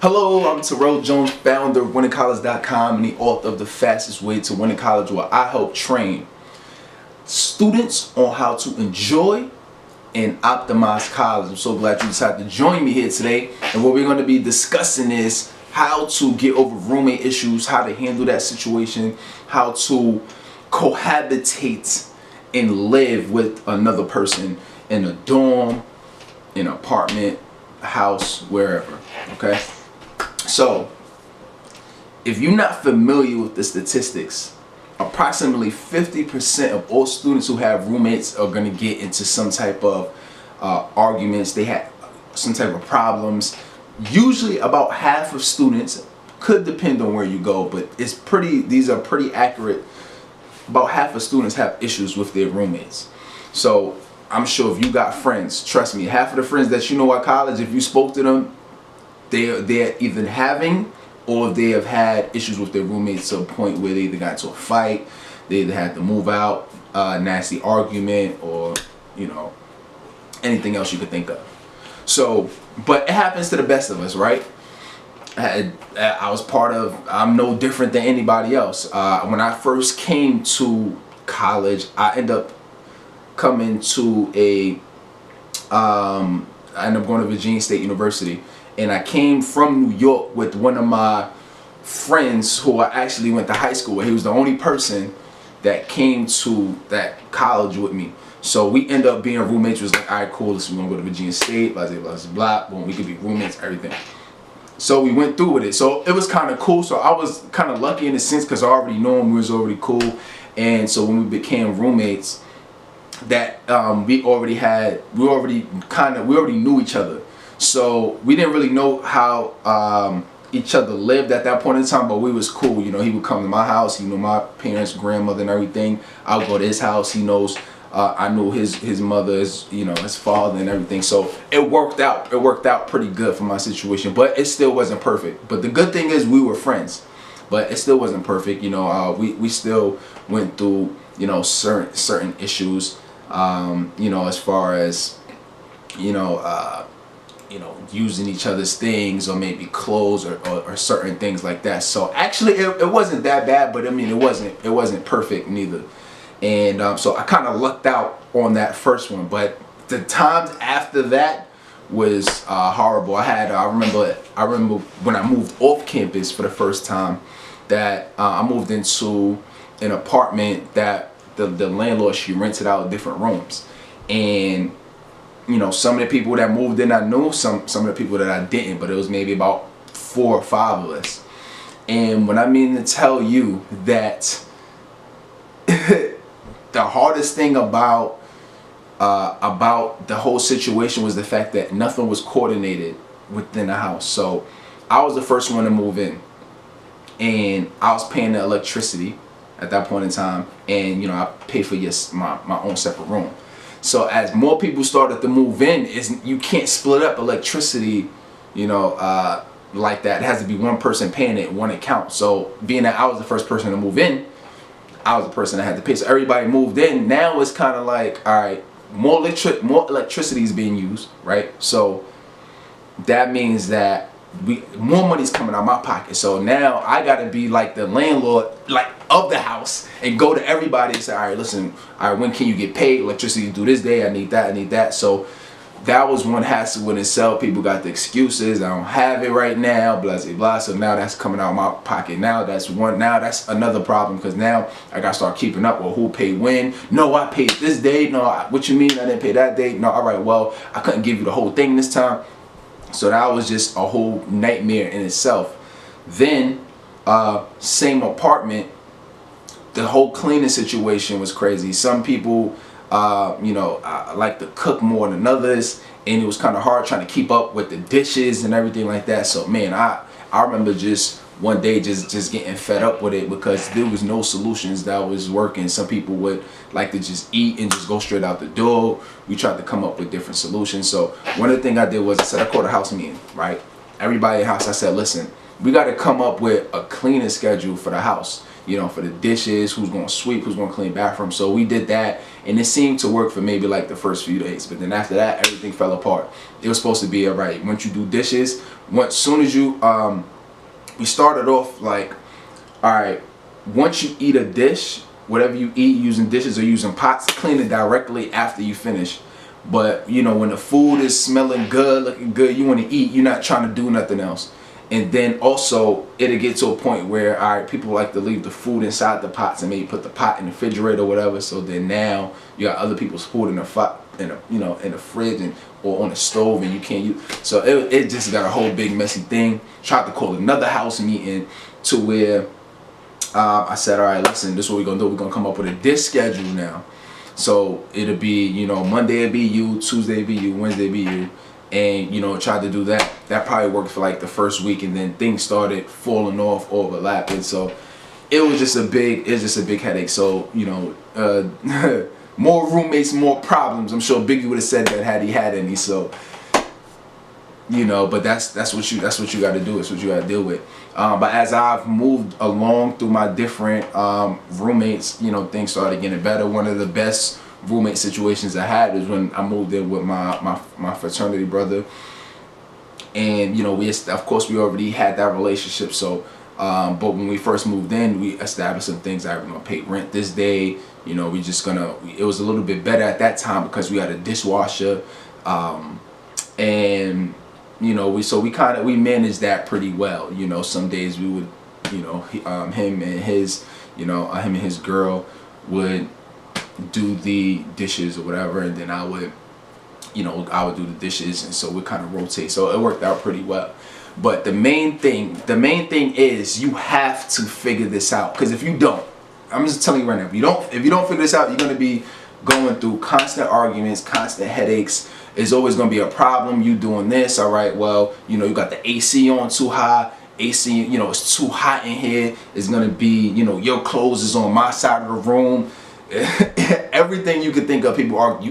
Hello, I'm Terrell Jones, founder of winningcollege.com and the author of The Fastest Way to Winning College, where I help train students on how to enjoy and optimize college. I'm so glad you decided to join me here today. And what we're going to be discussing is how to get over roommate issues, how to handle that situation, how to cohabitate and live with another person in a dorm, in an apartment, a house, wherever. Okay? So, if you're not familiar with the statistics, approximately 50% of all students who have roommates are going to get into some type of arguments. They have some type of problems. Usually about half of students, could depend on where you go, but these are pretty accurate. About half of students have issues with their roommates. So I'm sure if you got friends, trust me, half of the friends that you know at college, if you spoke to them, they're either having or they have had issues with their roommates to a point where they either got into a fight, they either had to move out, nasty argument, or anything else you could think of. So, but it happens to the best of us, right? I'm no different than anybody else. When I first came to college, I ended up going to Virginia State University. And I came from New York with one of my friends who I actually went to high school with. He was the only person that came to that college with me. So we ended up being roommates. It was like, all right, cool, listen, we're going to go to Virginia State, blah, blah, blah, blah, boom, we could be roommates, everything. So we went through with it. So it was kind of cool. So I was kind of lucky in a sense because I already knew him. We was already cool. And so when we became roommates, that we already knew each other. So we didn't really know how each other lived at that point in time, but we was cool. He would come to my house. He knew my parents, grandmother, and everything. I would go to his house. He knows I knew his mother, his father, and everything. So it worked out. It worked out pretty good for my situation, but it still wasn't perfect. But the good thing is we were friends, but it still wasn't perfect. We still went through certain issues. As far as using each other's things or maybe clothes or certain things like that. So actually it wasn't that bad, but I mean it wasn't perfect neither. And so I kind of lucked out on that first one, but the times after that was horrible. I remember when I moved off campus for the first time that I moved into an apartment that the landlord, she rented out different rooms. And some of the people that moved in I knew, some of the people that I didn't, but it was maybe about 4 or 5 of us. And when I mean to tell you that the hardest thing about the whole situation was the fact that nothing was coordinated within the house. So I was the first one to move in, and I was paying the electricity at that point in time, and I paid for my own separate room. So as more people started to move in, you can't split up electricity, like that. It has to be one person paying it, one account. So being that I was the first person to move in, I was the person that had to pay. So everybody moved in. Now it's kind of like, all right, more electricity is being used, right? So that means that more money's coming out of my pocket. So now I got to be like the landlord, of the house, and go to everybody and say, all right, listen, all right, when can you get paid? Electricity due this day. I need that. So that was one hassle in itself. People got the excuses. I don't have it right now, blah, blah, blah. So now that's coming out of my pocket. Now that's another problem, because now I got to start keeping up with who paid when. No, I paid this day. No, what you mean I didn't pay that day? No, all right, well, I couldn't give you the whole thing this time. So that was just a whole nightmare in itself. Then, same apartment, the whole cleaning situation was crazy. Some people, like to cook more than others, and it was kind of hard trying to keep up with the dishes and everything like that. So man, I remember just one day just getting fed up with it because there was no solutions that was working. Some people would like to just eat and just go straight out the door. We tried to come up with different solutions. So one of the things I did was I called a house meeting, right? Everybody in the house, I said, listen, we got to come up with a cleaning schedule for the house. For the dishes, who's going to sweep, who's going to clean bathroom. So we did that, and it seemed to work for maybe like the first few days. But then after that, everything fell apart. It was supposed to be, all right, once you do dishes, once soon as you we started off like, all right, once you eat a dish, whatever you eat using dishes or using pots, clean it directly after you finish. But you know, when the food is smelling good, looking good, you want to eat, you're not trying to do nothing else. And then also it'll get to a point where, all right, people like to leave the food inside the pots and maybe put the pot in the refrigerator or whatever. So then now you got other people's food in the fridge and or on the stove, and you can't use. So it just got a whole big messy thing. Tried to call another house meeting to where I said, all right, listen, this is what we're gonna do. We're gonna come up with a dish schedule now. So it'll be, you know, Monday it'll be you, Tuesday it'll be you, Wednesday it'll be you. And you know, tried to do that. That probably worked for like the first week, and then things started falling off, overlapping. So it was just a big headache. So you know, more roommates, more problems. I'm sure Biggie would have said that had he had any. So you know, but that's what you got to do. It's what you got to deal with. But as I've moved along through my different roommates, you know, things started getting better. One of the best roommate situations I had is when I moved in with my fraternity brother, and you know, of course we already had that relationship. So but when we first moved in, we established some things. I paid rent this day. You know, it was a little bit better at that time because we had a dishwasher, and you know, we managed that pretty well. You know, some days we would, you know, him and his girl would do the dishes or whatever, and then I would do the dishes, and so we kind of rotate. So it worked out pretty well. But the main thing is you have to figure this out, because if you don't, I'm just telling you right now, if you don't figure this out, you're gonna be going through constant arguments, constant headaches. It's always gonna be a problem. You doing this, all right? Well, you know, you got the AC on too high. AC, you know, it's too hot in here. It's gonna be, you know, your clothes is on my side of the room. Everything you could think of, people argue.